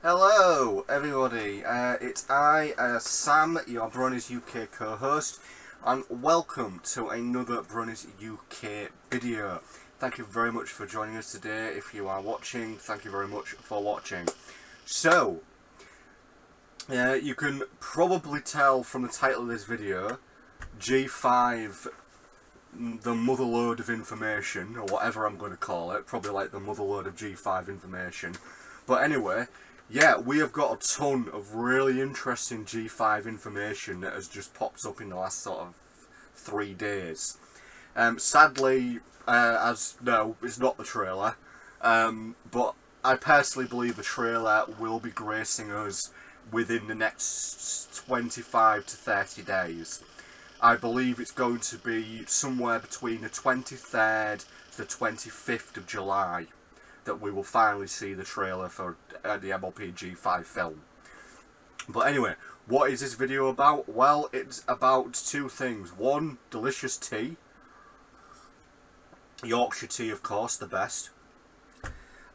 Hello, everybody. It's I, Sam, your Bronies UK co-host, and welcome to another Bronies UK video. Thank you very much for joining us today. If you are watching, thank you very much for watching. So, you can probably tell from the title of this video, G5, the motherload of information, or whatever I'm going to call it, probably like the motherload of G5 information. But anyway, yeah, we have got a ton of really interesting G5 information that has just popped up in the last sort of 3 days. Sadly, as no, it's not the trailer, but I personally believe the trailer will be gracing us within the next 25 to 30 days. I believe it's going to be somewhere between the 23rd to the 25th of July that we will finally see the trailer for the MLP G5 film. But anyway, what is this video about? Well, it's about two things. One, delicious tea. Yorkshire tea, of course, the best.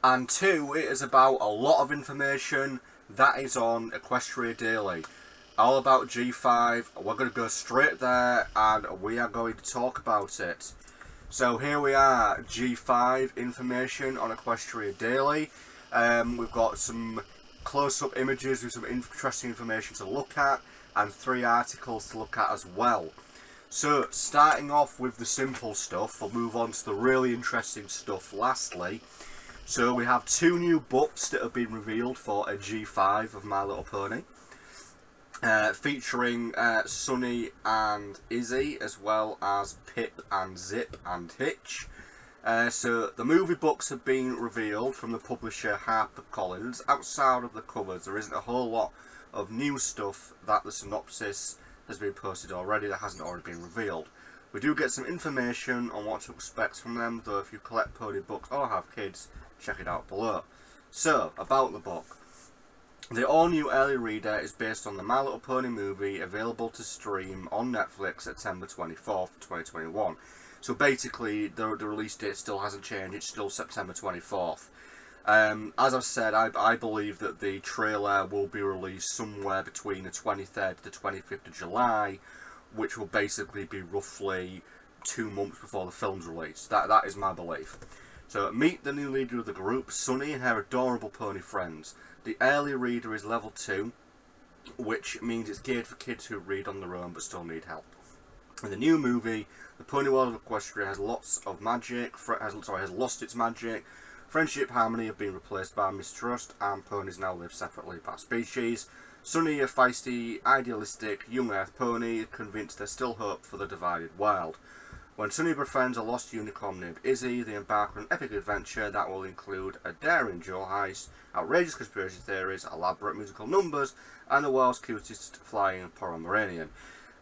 And two, it is about a lot of information that is on Equestria Daily. All about G5. We're going to go straight there and we are going to talk about it. So here we are, G5 information on Equestria Daily. We've got some close-up images with some interesting information to look at, and 3 articles to look at as well. So, starting off with the simple stuff, we'll move on to the really interesting stuff lastly. So we have 2 new books that have been revealed for a G5 of My Little Pony. Featuring Sunny and Izzy, as well as Pip and Zip and Hitch. So the movie books have been revealed from the publisher HarperCollins. Outside of the covers, there isn't a whole lot of new stuff that the synopsis has been posted already that hasn't already been revealed. We do get some information on what to expect from them, though if you collect pony books or have kids, check it out below. So, about the book. The all-new early reader is based on the My Little Pony movie, available to stream on Netflix September 24th, 2021. So basically, the release date still hasn't changed, it's still September 24th. As I've said, I believe that the trailer will be released somewhere between the 23rd to the 25th of July, which will basically be roughly 2 months before the film's released. That is my belief. So, meet the new leader of the group, Sunny, and her adorable pony friends. The early reader is level 2, which means it's geared for kids who read on their own but still need help. In the new movie, the Pony World of Equestria has lots of magic, has lost its magic. Friendship, harmony have been replaced by mistrust, and ponies now live separately by species. Sunny, a feisty, idealistic, young earth pony, convinced there's still hope for the divided world. When Sunny befriends a lost unicorn named Izzy, they embark on an epic adventure that will include a daring jewel heist, outrageous conspiracy theories, elaborate musical numbers, and the world's cutest flying Pomeranian.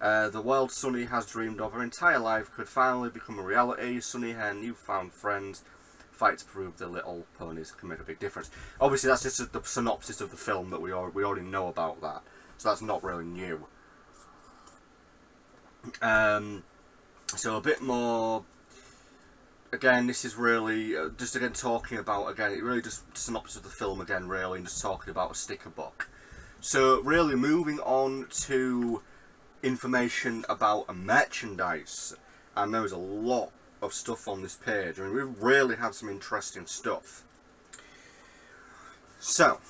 The world Sunny has dreamed of her entire life could finally become a reality. Sunny and her newfound friends fight to prove the little ponies can make a big difference. Obviously, that's just the synopsis of the film that we already know about that, so that's not really new. So a bit more. Again, this is really just again talking about it really just synopsis of the film again, really, and just talking about a sticker book. So really moving on to information about a merchandise, and there was a lot of stuff on this page. I mean, we've really had some interesting stuff. So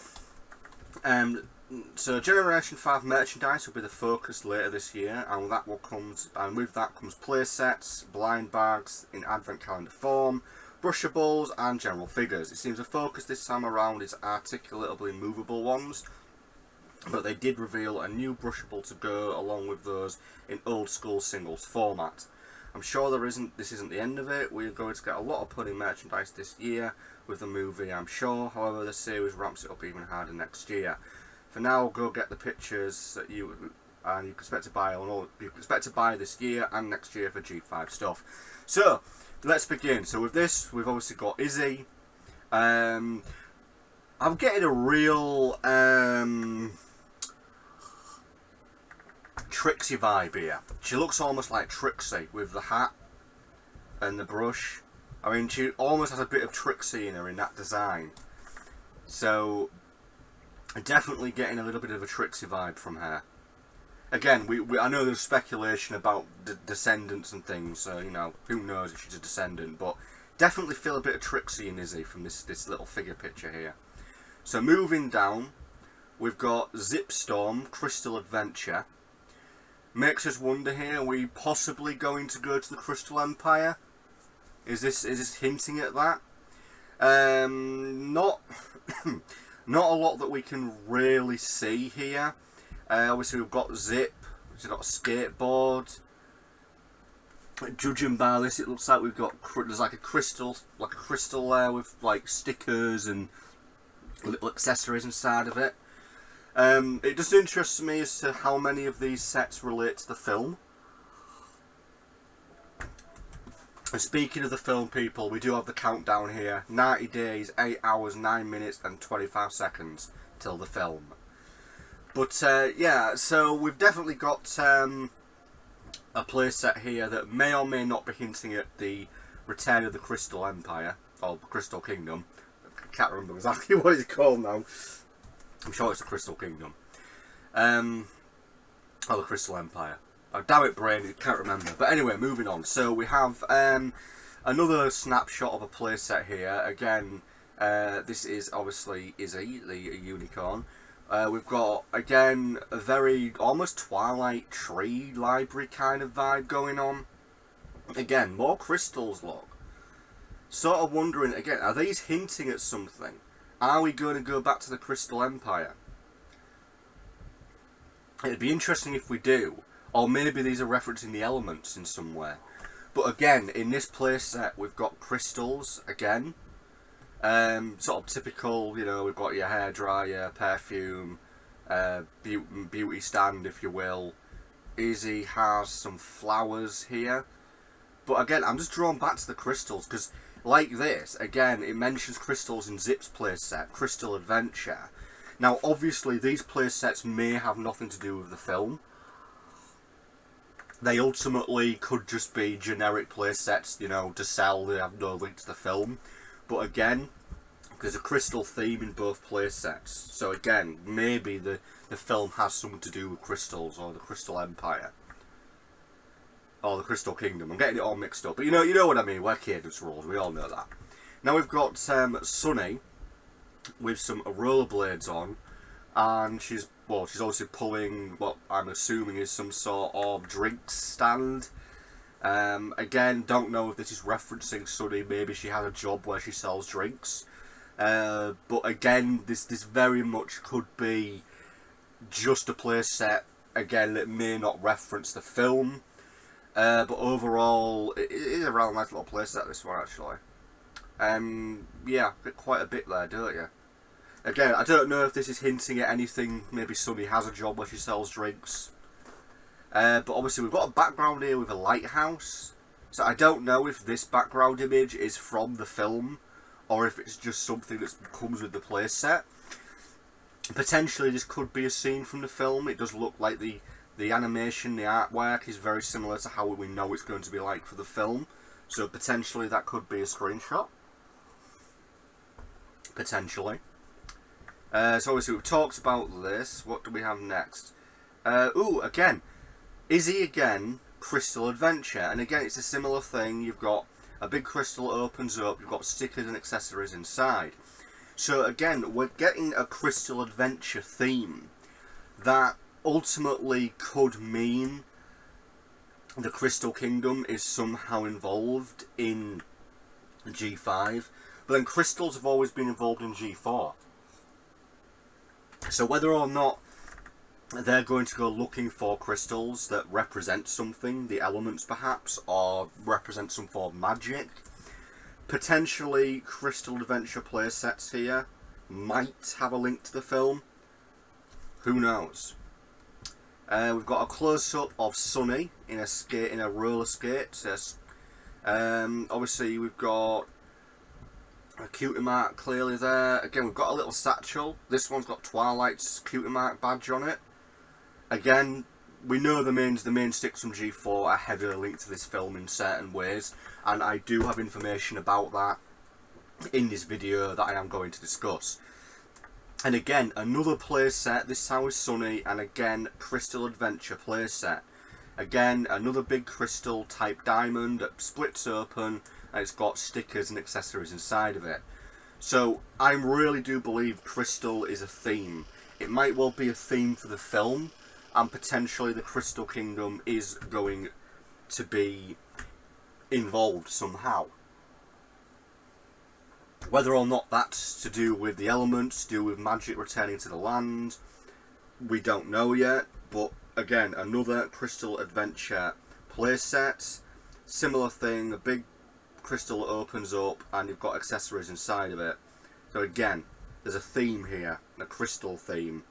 Generation 5 merchandise will be the focus later this year, and with that comes play sets, blind bags in advent calendar form, brushables, and general figures. It seems the focus this time around is articulately movable ones, but they did reveal a new brushable to go along with those in old school singles format. I'm sure this isn't the end of it. We're going to get a lot of pony merchandise this year with the movie, I'm sure. However, the series ramps it up even harder next year. For now, go get the pictures that you expect to buy this year and next year for G5 stuff. So let's begin. So with this, we've obviously got Izzy. I'm getting a real Trixie vibe here. She looks almost like Trixie with the hat and the brush. I mean, she almost has a bit of Trixie in her in that design. So Definitely getting a little bit of a Trixie vibe from her. Again, I know there's speculation about descendants and things, so, you know, who knows if she's a descendant, but definitely feel a bit of Trixie and Izzy from this little figure picture here. So moving down, we've got Zipstorm, Crystal Adventure. Makes us wonder here, are we possibly going to go to the Crystal Empire? Is this hinting at that? Not not a lot that we can really see here. Obviously we've got Zip, we've got a skateboard. Judging by this, it looks like there's like a crystal there with like stickers and little accessories inside of it. It just interests me as to how many of these sets relate to the film. And speaking of the film, people, we do have the countdown here. 90 days, 8 hours, 9 minutes and 25 seconds till the film. But yeah, so we've definitely got a playset here that may or may not be hinting at the return of the Crystal Empire, or the Crystal Kingdom. I can't remember exactly what it's called now. I'm sure it's the Crystal Kingdom. Or the Crystal Empire. Oh, damn it, brain, I can't remember. But anyway, moving on. So we have another snapshot of a playset here. Again, this is obviously Izzy, the unicorn. We've got, again, a very almost Twilight Tree library kind of vibe going on. Again, more crystals, look. Sort of wondering, again, are these hinting at something? Are we going to go back to the Crystal Empire? It'd be interesting if we do. Or maybe these are referencing the elements in some way. But again, in this playset, we've got crystals, again. Sort of typical, you know, we've got your hairdryer, perfume, beauty stand, if you will. Izzy has some flowers here. But again, I'm just drawn back to the crystals, because like this, again, it mentions crystals in Zip's playset, Crystal Adventure. Now, obviously, these playsets may have nothing to do with the film. They ultimately could just be generic playsets, you know, to sell. They have no link to the film. But again, there's a crystal theme in both playsets. So again, maybe the film has something to do with crystals, or the Crystal Empire, or the Crystal Kingdom. I'm getting it all mixed up. But you know what I mean. We're cadence rules. We all know that. Now we've got Sunny with some rollerblades on. And she's obviously pulling what I'm assuming is some sort of drinks stand. Again, don't know if this is referencing Sunny. Maybe she has a job where she sells drinks. But again, this very much could be just a playset, again, that may not reference the film. But overall, it is a rather nice little playset, this one, actually. Yeah, quite a bit there, don't you? Again, I don't know if this is hinting at anything. Maybe Sunny has a job where she sells drinks. But obviously we've got a background here with a lighthouse. So I don't know if this background image is from the film, or if it's just something that comes with the playset. Potentially this could be a scene from the film. It does look like the animation, the artwork is very similar to how we know it's going to be like for the film. So potentially that could be a screenshot. Potentially. So obviously we've talked about this. What do we have next? Again, Izzy again, Crystal Adventure. And again, it's a similar thing. You've got a big crystal opens up. You've got stickers and accessories inside. So again, we're getting a Crystal Adventure theme that ultimately could mean the Crystal Kingdom is somehow involved in G5. But then crystals have always been involved in G4. So whether or not they're going to go looking for crystals that represent something, the elements perhaps, or represent some form of magic, potentially Crystal Adventure playsets here might have a link to the film. Who knows? We've got a close-up of Sunny in a roller skate. Obviously we've got a cutie mark clearly there. Again, we've got a little satchel. This one's got Twilight's cutie mark badge on it. Again, we know the main sticks from G4 are heavily linked to this film in certain ways, and I do have information about that in this video that I am going to discuss. And again, another playset, this time with Sunny, and again, Crystal Adventure playset. Again, another big crystal type diamond that splits open, and it's got stickers and accessories inside of it. So, I really do believe Crystal is a theme. It might well be a theme for the film, and potentially the Crystal Kingdom is going to be involved somehow. Whether or not that's to do with the elements, to do with magic returning to the land, we don't know yet. But again, another Crystal Adventure playset. Similar thing, a big crystal opens up and you've got accessories inside of it. So again, there's a theme here, a crystal theme.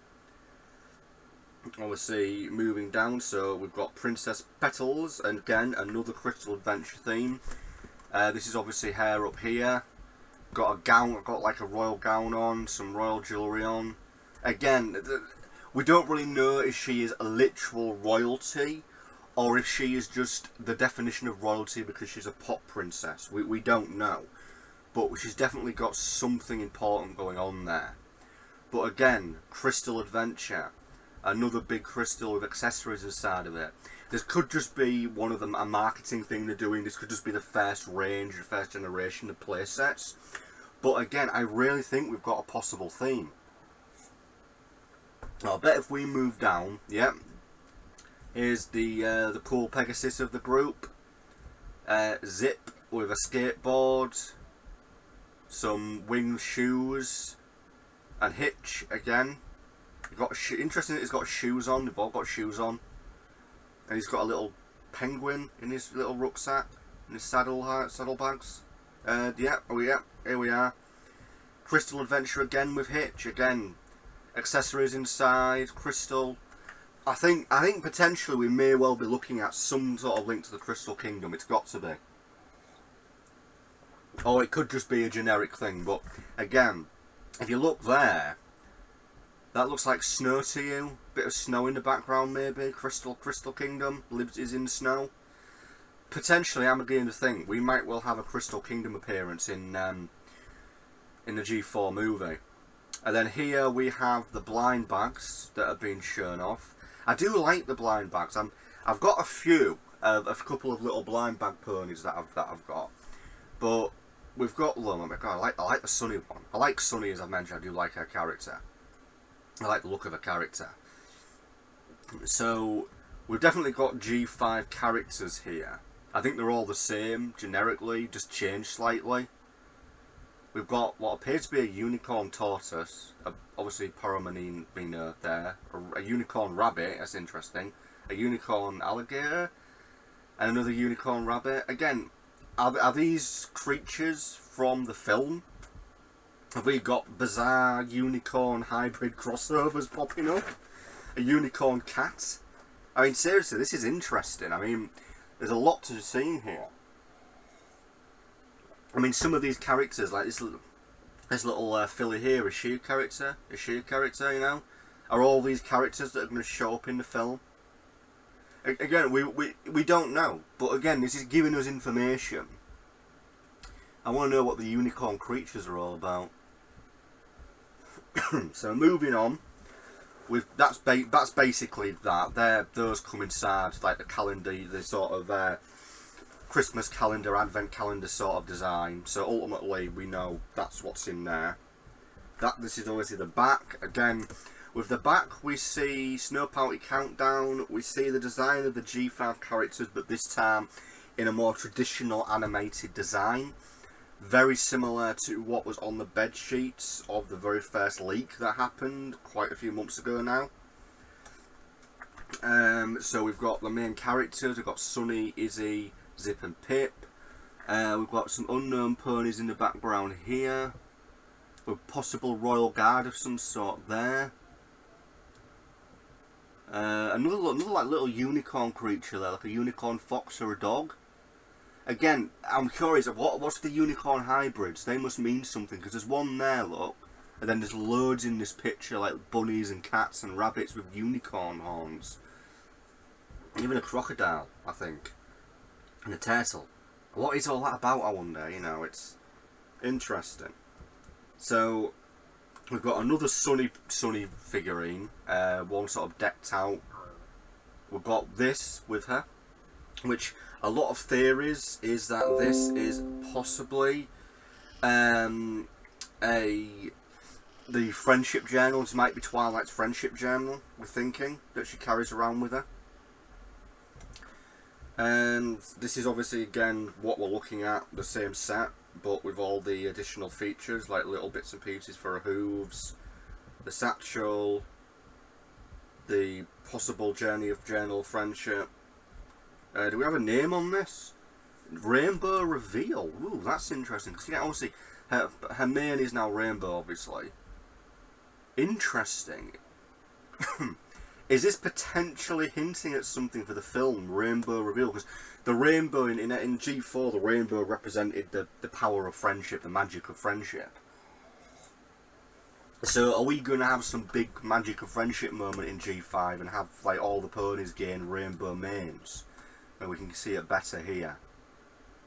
Obviously, moving down, so we've got Princess Petals, and again, another Crystal Adventure theme. This is obviously her up here. Got a gown, got like a royal gown on, some royal jewellery on. Again, we don't really know if she is a literal royalty or if she is just the definition of royalty because she's a pop princess. We don't know. But she's definitely got something important going on there. But again, Crystal Adventure. Another big crystal with accessories inside of it. This could just be one of them, a marketing thing they're doing. This could just be the first range, the first generation of playsets. But again, I really think we've got a possible theme. I bet if we move down, yeah, here's the cool Pegasus of the group. Zip with a skateboard, some winged shoes, and Hitch again. Interesting that he's got shoes on. They've all got shoes on. And he's got a little penguin in his little rucksack, in his saddlebags. Here we are. Crystal Adventure again with Hitch. Again, accessories inside, crystal. I think potentially we may well be looking at some sort of link to the Crystal Kingdom. It's got to be. Or it could just be a generic thing. But again, if you look there, that looks like snow to you. Bit of snow in the background maybe. Crystal Kingdom is in snow. Potentially, I'm beginning to think we might well have a Crystal Kingdom appearance in the G4 movie. And then here we have the blind bags that have been shown off. I do like the blind bags. I've got a couple of little blind bag ponies that I've got. But we've got oh my god, I like the Sunny one. I like Sunny, as I mentioned. I do like her character. I like the look of her character. So we've definitely got G5 characters here. I think they're all the same generically, just changed slightly. We've got what appears to be a unicorn tortoise, obviously Poromanine being there, a unicorn rabbit, that's interesting, a unicorn alligator, and another unicorn rabbit. Again, are these creatures from the film? Have we got bizarre unicorn hybrid crossovers popping up? A unicorn cat? I mean, seriously, this is interesting. I mean, there's a lot to see here. I mean, some of these characters, like this little filly here, is she a character? Is she a character, you know? Are all these characters that are going to show up in the film? Again, we don't know. But again, this is giving us information. I want to know what the unicorn creatures are all about. So moving on, that's basically that. Those come inside like the calendar, the sort of Christmas calendar, Advent calendar sort of design. So ultimately, we know that's what's in there. This is obviously the back. Again, with the back, we see Snow Party Countdown. We see the design of the G5 characters, but this time in a more traditional animated design. Very similar to what was on the bed sheets of the very first leak that happened quite a few months ago now. So we've got the main characters. We've got Sunny, Izzy, Zip and Pip. We've got some unknown ponies in the background here. With possible royal guard of some sort there. Another like little unicorn creature there, like a unicorn fox or a dog. Again, I'm curious, what's the unicorn hybrids? They must mean something, because there's one there, look. And then there's loads in this picture, like bunnies and cats and rabbits with unicorn horns. Even a crocodile, I think. And a turtle. What is all that about, I wonder? You know, it's interesting. So, We've got another Sunny figurine, one sort of decked out. We've got this with her, which a lot of theories is that this is possibly the friendship journal. This might be Twilight's friendship journal, we're thinking, that she carries around with her. And this is obviously, again, what we're looking at, the same set, but with all the additional features, like little bits and pieces for her hooves, the satchel, the possible journey of journal friendship. Do we have a name on this? Rainbow Reveal. Ooh, that's interesting. Because, yeah, obviously, her main is now Rainbow, obviously. Interesting. Is this potentially hinting at something for the film, Rainbow Reveal? Because the rainbow, in G4, the rainbow represented the power of friendship, the magic of friendship. So are we going to have some big magic of friendship moment in G5 and have like all the ponies gain rainbow manes? And we can see it better here.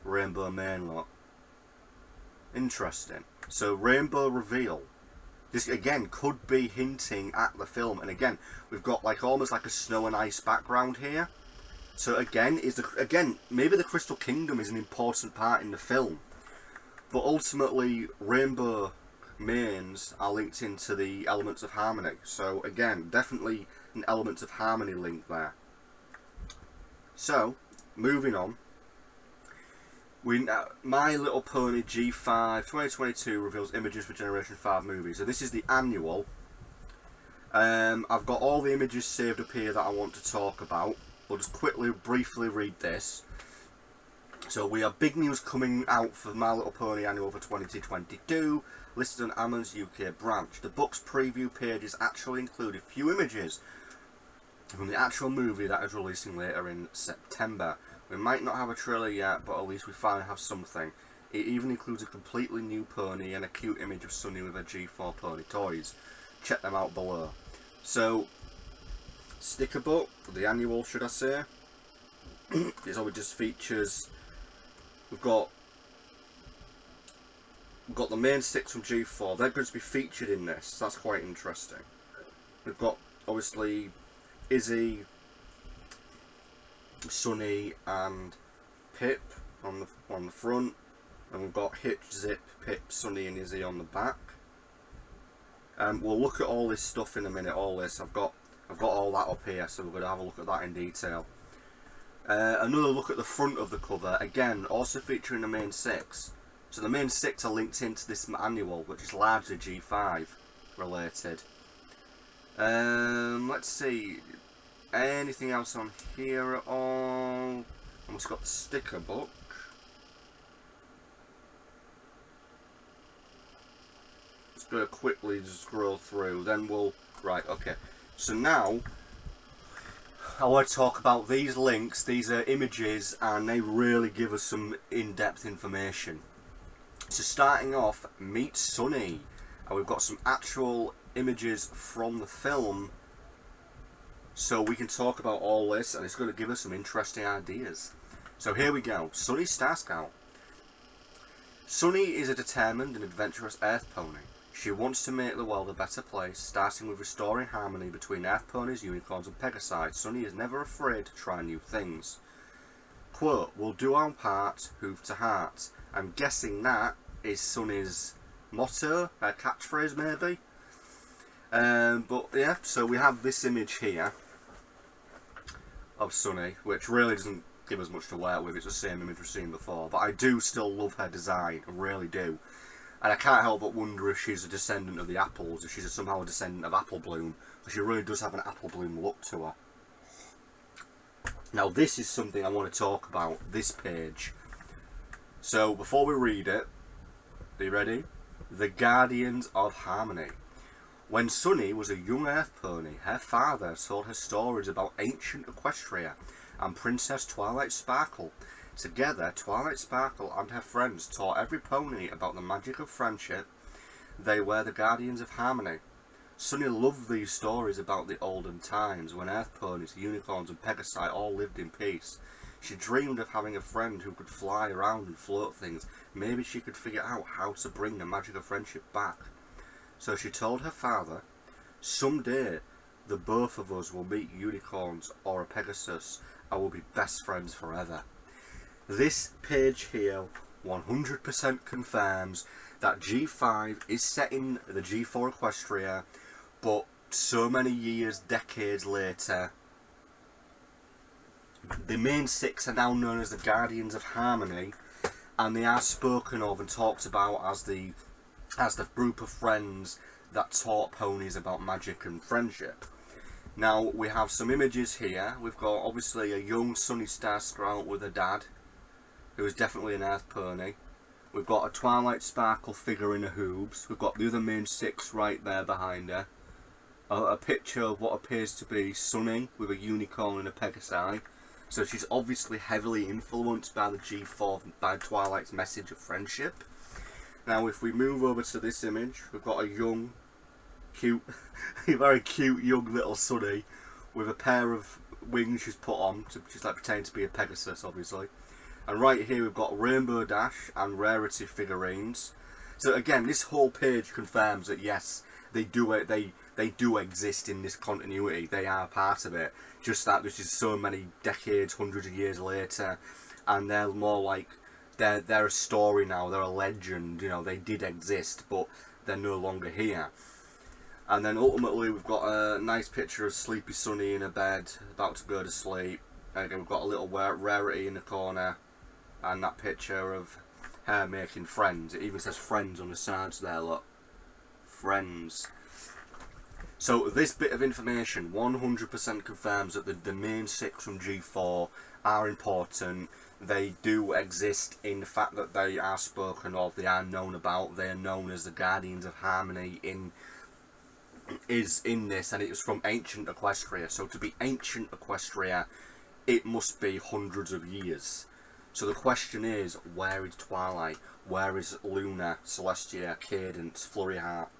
Rainbow mane look. Interesting. So Rainbow Reveal. This again could be hinting at the film, and again we've got like almost like a snow and ice background here. So again, maybe the Crystal Kingdom is an important part in the film, but ultimately rainbow manes are linked into the elements of harmony. So again, definitely an element of harmony link there. So moving on. My Little Pony G5 2022 reveals images for Generation 5 movies. So this is the annual. I've got all the images saved up here that I want to talk about. We'll just briefly read this. So we have big news coming out for My Little Pony Annual for 2022, listed on Amazon's UK branch. The book's preview pages actually include a few images from the actual movie that is releasing later in September. We might not have a trailer yet, but at least we finally have something. It even includes a completely new pony and a cute image of Sunny with her G4 pony toys. Check them out below. So, sticker book, the annual should I say. This always just features, we've got the main 6 from G4, they're going to be featured in this, that's quite interesting. We've got obviously Izzy, Sunny and Pip on the front, and we've got Hitch, Zip, Pip, Sunny and Izzy on the back. We'll look at all this stuff in a minute. All this I've got all that up here, so we're going to have a look at that in detail. Another look at the front of the cover, again also featuring the main 6. So the main 6 are linked into this annual, which is largely G5 related. Let's see. Anything else on here at all? And we've got the sticker book. Just going to quickly scroll through, then we'll... Right, okay. So now, I want to talk about these links. These are images, and they really give us some in-depth information. So starting off, Meet Sunny. And we've got some actual images from the film, so we can talk about all this, and it's going to give us some interesting ideas. So here we go. Sunny Star Scout. Sunny is a determined and adventurous Earth pony. She wants to make the world a better place, starting with restoring harmony between Earth ponies, unicorns and Pegasi. Sunny is never afraid to try new things. Quote, we'll do our part, hoof to heart. I'm guessing that is Sunny's motto, her catchphrase maybe. But yeah, so we have this image here of Sunny, which really doesn't give us much to work with. It's the same image we've seen before, but I do still love her design, I really do. And I can't help but wonder if she's a descendant of the apples, if she's somehow a descendant of Apple Bloom, because she really does have an Apple Bloom look to her. Now this is something I want to talk about, this page. So before we read it, are you ready? The Guardians of Harmony. When Sunny was a young Earth pony, her father told her stories about ancient Equestria and Princess Twilight Sparkle. Together, Twilight Sparkle and her friends taught every pony about the magic of friendship. They were the Guardians of Harmony. Sunny loved these stories about the olden times when Earth ponies, unicorns and Pegasi all lived in peace. She dreamed of having a friend who could fly around and float things. Maybe she could figure out how to bring the magic of friendship back. So she told her father, "Someday, the both of us will meet unicorns or a Pegasus and will be best friends forever." This page here 100% confirms that G5 is set in the G4 Equestria, but so many years, decades later, the main six are now known as the Guardians of Harmony, and they are spoken of and talked about as the group of friends that taught ponies about magic and friendship. Now we have some images here. We've got obviously a young Sunny Star Sprout with her dad, who is definitely an Earth pony. We've got a Twilight Sparkle figure in her hooves. We've got the other main six right there behind her. A picture of what appears to be Sunny with a unicorn and a Pegasi. So she's obviously heavily influenced by the G4, by Twilight's message of friendship. Now if we move over to this image, we've got a young, cute, a very cute young little Sunny with a pair of wings she's put on. She's like pretending to be a Pegasus, obviously. And right here we've got Rainbow Dash and Rarity figurines. So again, this whole page confirms that yes, they do exist in this continuity. They are part of it. Just that this is so many decades, hundreds of years later, and they're more like they're a story now. They're a legend. You know, they did exist, but they're no longer here. And then ultimately we've got a nice picture of Sleepy Sunny in a bed, about to go to sleep. And again, we've got a little Rarity in the corner, and that picture of her making friends. It even says friends on the sides there, look. Friends. So this bit of information 100% confirms that the main six from G4 are important. They do exist in the fact that they are spoken of, they are known about, they are known as the Guardians of Harmony in this, and it is from ancient Equestria. So to be ancient Equestria, it must be hundreds of years. So the question is, where is Twilight? Where is Luna, Celestia, Cadance, Flurry Heart?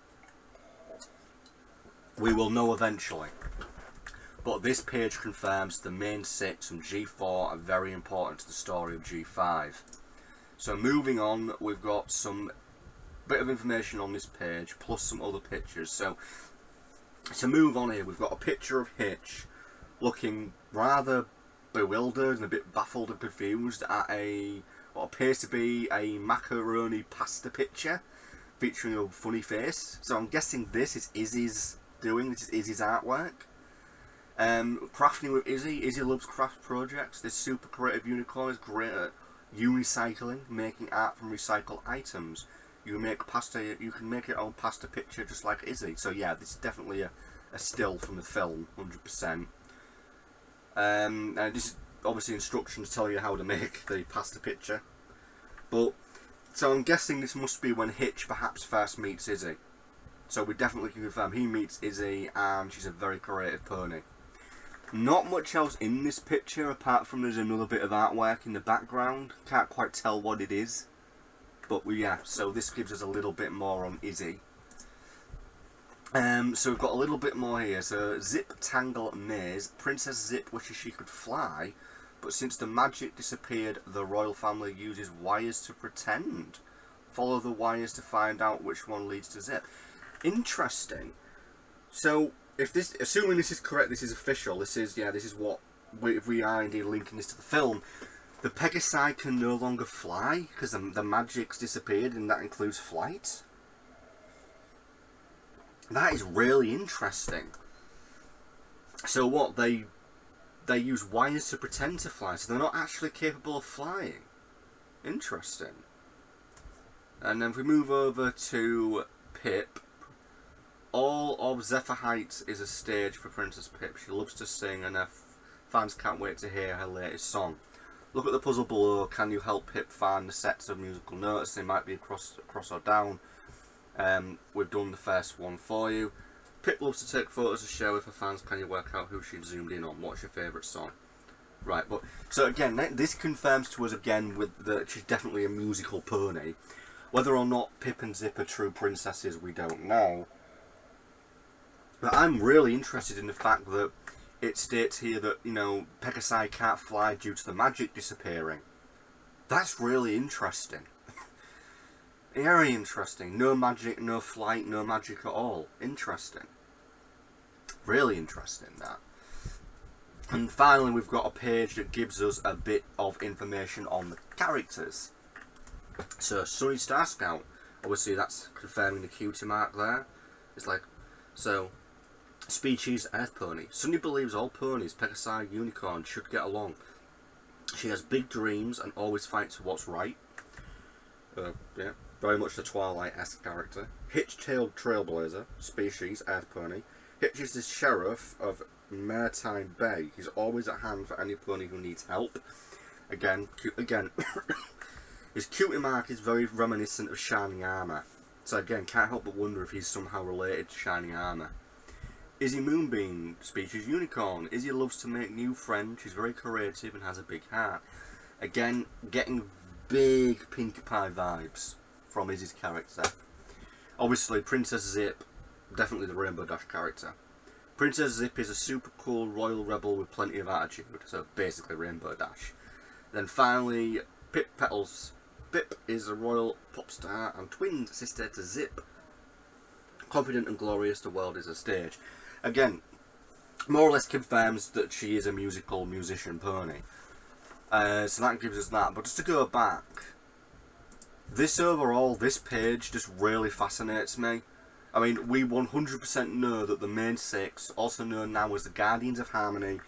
We will know eventually. But this page confirms the main six from G4 are very important to the story of G5. So moving on, we've got some bit of information on this page, plus some other pictures. So to move on here, we've got a picture of Hitch looking rather bewildered and a bit baffled and confused at what appears to be a macaroni pasta picture featuring a funny face. So I'm guessing this is Izzy's doing. This is Izzy's artwork. Crafting with Izzy. Izzy loves craft projects. This super creative unicorn is great at unicycling, making art from recycled items. You make pasta. You can make your own pasta picture just like Izzy. So yeah, this is definitely a still from the film, 100%. And this is obviously instructions tell you how to make the pasta picture. But so I'm guessing this must be when Hitch perhaps first meets Izzy. So we definitely can confirm he meets Izzy, and she's a very creative pony. Not much else in this picture apart from there's another bit of artwork in the background. Can't quite tell what it is. But yeah, so this gives us a little bit more on Izzy. So we've got a little bit more here. So Zip Tangle Maze. Princess Zip wishes she could fly, but since the magic disappeared, the royal family uses wires to pretend. Follow the wires to find out which one leads to Zip. Interesting. So if this, assuming this is correct, this is official. This is what if we are indeed linking this to the film. The Pegasi can no longer fly because the magic's disappeared, and that includes flight. That is really interesting. So what, they use wires to pretend to fly, so they're not actually capable of flying. Interesting. And then if we move over to Pip, all of Zephyr Heights is a stage for Princess Pip. She loves to sing, and her fans can't wait to hear her latest song. Look at the puzzle below. Can you help Pip find the sets of musical notes? They might be across or down. We've done the first one for you. Pip loves to take photos to show if her fans. Can you work out who she's zoomed in on? What's your favourite song? Right, but so again, this confirms to us again that she's definitely a musical pony. Whether or not Pip and Zip are true princesses, we don't know. But I'm really interested in the fact that it states here that, you know, Pegasi can't fly due to the magic disappearing. That's really interesting. Very interesting. No magic, no flight, no magic at all. Interesting. Really interesting, that. And finally, we've got a page that gives us a bit of information on the characters. So, Sunny Star Scout. Obviously, that's confirming the cutie mark there. It's like, so, species Earth Pony. Sunny believes all ponies, Pegasi, Unicorn, should get along. She has big dreams and always fights for what's right. Yeah, very much the Twilight-esque character. Hitch-tailed Trailblazer, species Earth Pony. Hitch is the sheriff of Maritime Bay. He's always at hand for any pony who needs help. Again, his cutie mark is very reminiscent of Shining Armour. So again, can't help but wonder if he's somehow related to Shining Armour. Izzy Moonbeam, species Unicorn. Izzy loves to make new friends. She's very creative and has a big heart. Again, getting big Pinkie Pie vibes from Izzy's character. Obviously, Princess Zip, definitely the Rainbow Dash character. Princess Zip is a super cool royal rebel with plenty of attitude, so basically Rainbow Dash. Then finally, Pip Petals. Pip is a royal pop star and twin sister to Zip. Confident and glorious, the world is a stage. Again, more or less confirms that she is a musical musician pony. So that gives us that. But just to go back, this page just really fascinates me. I mean, we 100% know that the main six, also known now as the Guardians of Harmony,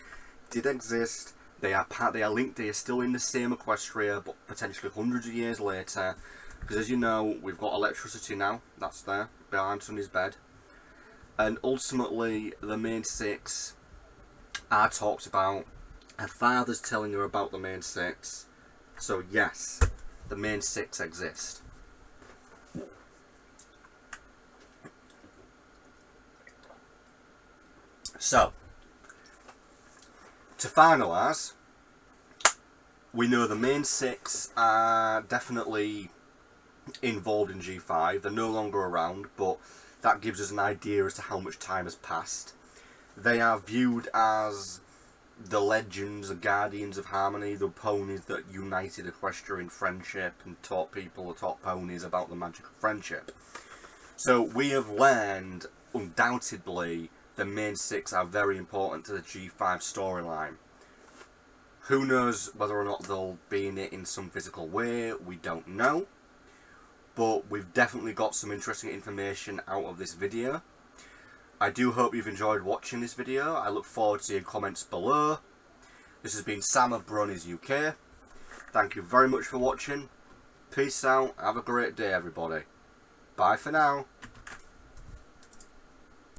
did exist. They are linked. They are still in the same Equestria, but potentially hundreds of years later. Because as you know, we've got electricity now. That's there behind Sunny's bed. And ultimately, the main six are talked about. Her father's telling her about the main six. So yes, the main six exist. So, to finalise, we know the main six are definitely involved in G5. They're no longer around, but that gives us an idea as to how much time has passed. They are viewed as the legends, the Guardians of Harmony, the ponies that united Equestrian friendship and taught ponies about the magic of friendship. So we have learned, undoubtedly, the main six are very important to the G5 storyline. Who knows whether or not they'll be in it in some physical way, we don't know. But we've definitely got some interesting information out of this video. I do hope you've enjoyed watching this video. I look forward to your comments below. This has been Sam of Bronies UK. Thank you very much for watching. Peace out. Have a great day, everybody. Bye for now.